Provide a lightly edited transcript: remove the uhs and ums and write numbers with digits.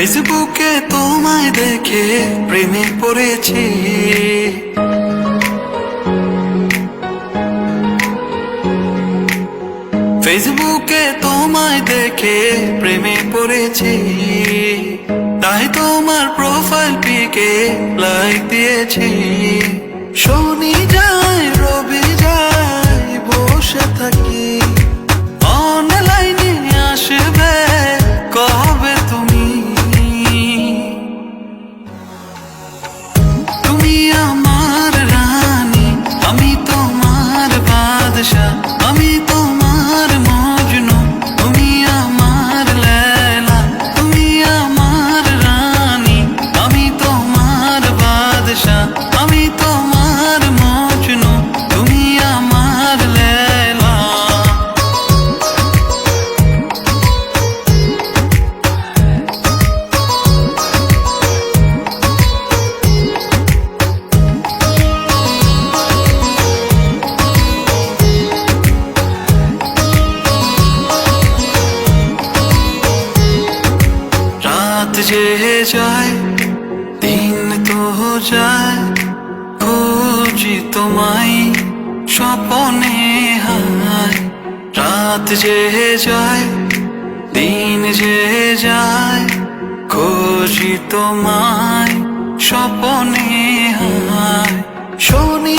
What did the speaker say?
ফেসবুকে তোমায় দেখে প্রেমে পড়েছি। ফেসবুকে তোমায় দেখে প্রেমে পড়েছি, তাই তোমার প্রোফাইল পিকে লাইক দিয়েছি। শনি যায় রবি যায় বসে থাকি, অনলাইনে আসবে কবে তুমি? তুমি আমার রানী, আমি তোমার বাদশাহ, আমি তোমার মজনু, তুমি আমার লেলা। তুমি আমার রানী, আমি তোমার বাদশাহ, আমি তোমার মজনু, তুমি আমার লেলা। রাত যে যায় দিন তো যায়, খুঁজি তোমায় স্বপনে হায়। রাত যে যায় দিন যে যায়, খুঁজি তোমায় স্বপনে হায়। শনি